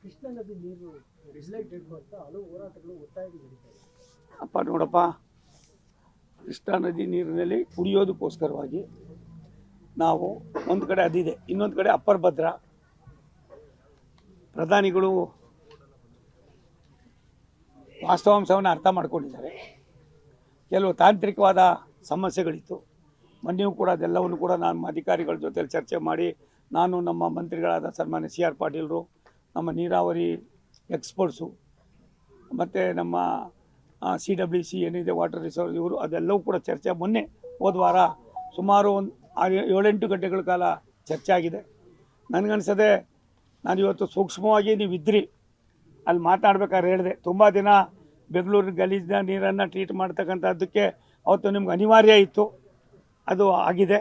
ಕೃಷ್ಣಾ ನದಿ ನೀರು ರಿಸೈಲೇಟೆಡ್ ಅಂತ ಹಲವು ಹೋರಾಟಗಳು ಒತ್ತಾಯಗಳು ನಡೀತಾ ಇದೆ. ಅಪ್ಪ ನೋಡಪ್ಪ, ಕೃಷ್ಣಾ ನದಿ ನೀರಿನಲ್ಲಿ ಕುಡಿಯೋದಕ್ಕೋಸ್ಕರವಾಗಿ ನಾವು ಒಂದು ಕಡೆ ಅದಿದೆ, ಇನ್ನೊಂದು ಕಡೆ ಅಪ್ಪರ್ ಭದ್ರಾ. ಪ್ರಧಾನಿಗಳು ವಾಸ್ತವಾಂಶವನ್ನು ಅರ್ಥ ಮಾಡ್ಕೊಂಡಿದ್ದಾರೆ. ಕೆಲವು ತಾಂತ್ರಿಕವಾದ ಸಮಸ್ಯೆಗಳಿತ್ತು. ಮೊನ್ನೆಯೂ ಕೂಡ ಅದೆಲ್ಲವನ್ನು ಕೂಡ ನಾನು ಅಧಿಕಾರಿಗಳ ಜೊತೆ ಚರ್ಚೆ ಮಾಡಿ, ನಾನು ನಮ್ಮ ಮಂತ್ರಿಗಳಾದ ಸನ್ಮಾನ್ಯ CR ಪಾಟೀಲರು, ನಮ್ಮ ನೀರಾವರಿ ಎಕ್ಸ್ಪರ್ಟ್ಸು ಮತ್ತು ನಮ್ಮ CWC ಏನಿದೆ ವಾಟರ್ ರಿಸೋರ್ಸ್ ಇವರು, ಅದೆಲ್ಲವೂ ಕೂಡ ಚರ್ಚೆ ಮೊನ್ನೆ ಹೋದ ವಾರ ಸುಮಾರು ಒಂದು 7-8 ಗಂಟೆಗಳ ಕಾಲ ಚರ್ಚೆ ಆಗಿದೆ. ನನಗನ್ಸದೆ ನಾನು ಇವತ್ತು ಸೂಕ್ಷ್ಮವಾಗಿ ನೀವಿದ್ರಿ ಅಲ್ಲಿ ಮಾತಾಡ್ಬೇಕಾದ್ರೆ ಹೇಳಿದೆ, ತುಂಬ ದಿನ ಬೆಂಗಳೂರು ಗಲೀಜಿನ ನೀರನ್ನು ಟ್ರೀಟ್ ಮಾಡ್ತಕ್ಕಂಥದ್ದಕ್ಕೆ ಅವತ್ತು ನಿಮ್ಗೆ ಅನಿವಾರ್ಯ ಇತ್ತು, ಅದು ಆಗಿದೆ.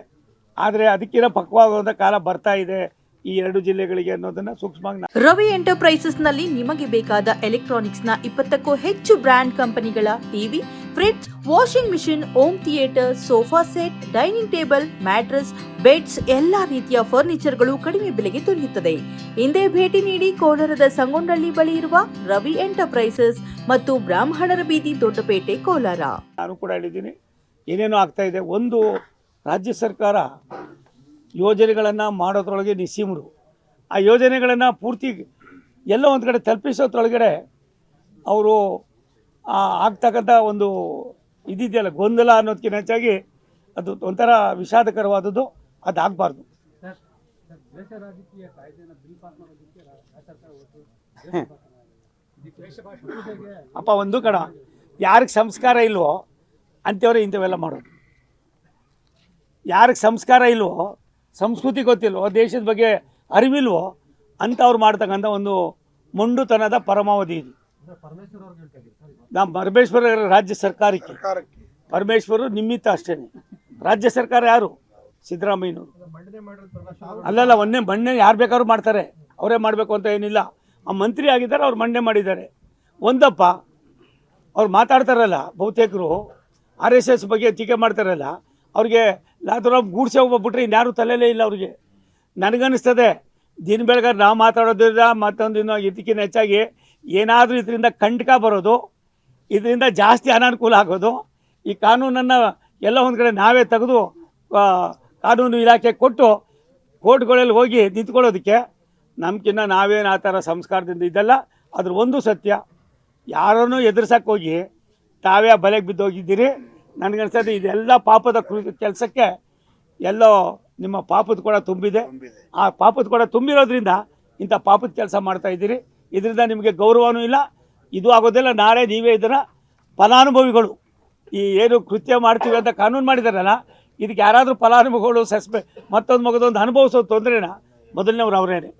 ಆದರೆ ಅದಕ್ಕಿಂತ ಪಕ್ವವಾದ ಕಾಲ ಬರ್ತಾ ಇದೆ ಈ 2 ಜಿಲ್ಲೆಗಳಿಗೆ ಅನ್ನೋದನ್ನು ಸೂಕ್ಷ್ಮವಾಗಿ. ರವಿ ಎಂಟರ್ಪ್ರೈಸಸ್ನಲ್ಲಿ ನಿಮಗೆ ಬೇಕಾದ ಎಲೆಕ್ಟ್ರಾನಿಕ್ಸ್ನ 20ಕ್ಕೂ ಹೆಚ್ಚು ಬ್ರ್ಯಾಂಡ್ ಕಂಪನಿಗಳ TV, fridge, washing machine, home theatre, sofa set, dining table, mattress, beds, ಎಲ್ಲಾ ರೀತಿಯ ಫರ್ನಿಚರ್ಗಳು ಕಡಿಮೆ ಬೆಲೆಗೆ ದೊರೆಯುತ್ತದೆ. ಹಿಂದೆ ಭೇಟಿ ನೀಡಿ ಕೋಲಾರದ ಸಂಗೊಂಡಳ್ಳಿ ಬಳಿ ಇರುವ ರವಿ ಎಂಟರ್ಪ್ರೈಸಸ್ ಮತ್ತು ಬ್ರಾಹ್ಮಣರ ಬೀದಿ, ದೊಡ್ಡಪೇಟೆ, ಕೋಲಾರ. ನಾನು ಕೂಡ ಹೇಳಿದ್ದೀನಿ, ಏನೇನೋ ಆಗ್ತಾ ಇದೆ. ಒಂದು, ರಾಜ್ಯ ಸರ್ಕಾರ ಯೋಜನೆಗಳನ್ನು ಮಾಡೋದ್ರೊಳಗೆ ನಿಸ್ಸೀಮರು. ಆ ಯೋಜನೆಗಳನ್ನು ಪೂರ್ತಿ ಎಲ್ಲ ಒಂದು ಕಡೆ ತಲುಪಿಸೋದ್ರೊಳಗಡೆ ಅವರು ಆಗ್ತಕ್ಕಂಥ ಒಂದು ಇದಿದೆಯಲ್ಲ ಗೊಂದಲ ಅನ್ನೋದಕ್ಕಿಂತ ಹೆಚ್ಚಾಗಿ ಅದು ಒಂಥರ ವಿಷಾದಕರವಾದದ್ದು. ಅದಾಗಬಾರ್ದು. ಅಪ್ಪ ಒಂದು ಕಣ, ಯಾರಿಗೆ ಸಂಸ್ಕಾರ ಇಲ್ವೋ ಅಂಥವ್ರೆ ಇಂಥವೆಲ್ಲ ಮಾಡೋದು. ಯಾರಿಗೆ ಸಂಸ್ಕಾರ ಇಲ್ವೋ, ಸಂಸ್ಕೃತಿ ಗೊತ್ತಿಲ್ವೋ, ದೇಶದ ಬಗ್ಗೆ ಅರಿವಿಲ್ವೋ ಅಂಥವ್ರು ಮಾಡ್ತಕ್ಕಂಥ ಒಂದು ಮೊಂಡುತನದ ಪರಮಾವಧಿ ಇದು. ನಮ್ಮ ಪರಮೇಶ್ವರ ರಾಜ್ಯ ಸರ್ಕಾರಕ್ಕೆ, ಪರಮೇಶ್ವರು ನಿಮಿತ್ತ ಅಷ್ಟೇ. ರಾಜ್ಯ ಸರ್ಕಾರ ಯಾರು? ಸಿದ್ದರಾಮಯ್ಯನವರು. ಅಲ್ಲಲ್ಲ, ಮಂಡನೆ ಯಾರು ಬೇಕಾದ್ರೂ ಮಾಡ್ತಾರೆ, ಅವರೇ ಮಾಡಬೇಕು ಅಂತ ಏನಿಲ್ಲ. ಆ ಮಂತ್ರಿ ಆಗಿದ್ದಾರೆ, ಅವ್ರು ಮಂಡನೆ ಮಾಡಿದ್ದಾರೆ. ಒಂದಪ್ಪ, ಅವ್ರು ಮಾತಾಡ್ತಾರಲ್ಲ ಬಹುತೇಕರು RSS ಬಗ್ಗೆ ಟೀಕೆ ಮಾಡ್ತಾರಲ್ಲ, ಅವ್ರಿಗೆ ಯಾವ್ದಾರ ಗೂಡ್ಸೆ ಹೋಗ್ಬಿಟ್ರೆ ಇನ್ಯಾರು ತಲೆಯಲ್ಲೇ ಇಲ್ಲ ಅವ್ರಿಗೆ. ನನಗನ್ನಿಸ್ತದೆ ದಿನ ಬೆಳಗಾದ್ರೆ ನಾವು ಮಾತಾಡೋದ್ರಿಂದ ಮತ್ತೊಂದು ಇದಕ್ಕಿಂತ ಹೆಚ್ಚಾಗಿ ಏನಾದರೂ ಇದರಿಂದ ಕಂಟಕ ಬರೋದು, ಇದರಿಂದ ಜಾಸ್ತಿ ಅನಾನುಕೂಲ ಆಗೋದು. ಈ ಕಾನೂನನ್ನು ಎಲ್ಲ ಒಂದು ಕಡೆ ನಾವೇ ತೆಗೆದು ಕಾನೂನು ಇಲಾಖೆ ಕೊಟ್ಟು ಕೋರ್ಟ್ಗಳಲ್ಲಿ ಹೋಗಿ ನಿಂತ್ಕೊಳ್ಳೋದಕ್ಕೆ ನಮ್ಗಿನ್ನ ನಾವೇನು ಆ ಥರ ಸಂಸ್ಕಾರದಿಂದ ಇದೆಲ್ಲ. ಅದ್ರ ಒಂದು ಸತ್ಯ, ಯಾರನ್ನೂ ಎದುರ್ಸಕ್ಕೆ ಹೋಗಿ ತಾವೇ ಬಲೆಗೆ ಬಿದ್ದೋಗಿದ್ದೀರಿ. ನನಗನ್ಸೋದು ಇದೆಲ್ಲ ಪಾಪದ ಕೆಲಸಕ್ಕೆ ಎಲ್ಲೋ ನಿಮ್ಮ ಪಾಪದ ಕೂಡ ತುಂಬಿದೆ. ಆ ಪಾಪದ ಕೂಡ ತುಂಬಿರೋದ್ರಿಂದ ಇಂಥ ಪಾಪದ ಕೆಲಸ ಮಾಡ್ತಾಯಿದ್ದೀರಿ. ಇದರಿಂದ ನಿಮಗೆ ಗೌರವನೂ ಇಲ್ಲ, ಇದು ಆಗೋದಿಲ್ಲ. ನಾಳೆ ನೀವೇ ಇದರ ಫಲಾನುಭವಿಗಳು. ಈ ಏನು ಕೃತ್ಯ ಮಾಡ್ತೀವಿ ಅಂತ ಕಾನೂನು ಮಾಡಿದಾರಲ್ಲ, ಇದಕ್ಕೆ ಯಾರಾದರೂ ಫಲಾನುಭವಿಗಳು ಮತ್ತೊಂದು ಮಗದೊಂದು ಅನುಭವಿಸೋ ತೊಂದರೆನ ಮೊದಲನೇವ್ರು ಅವರೇನೆ.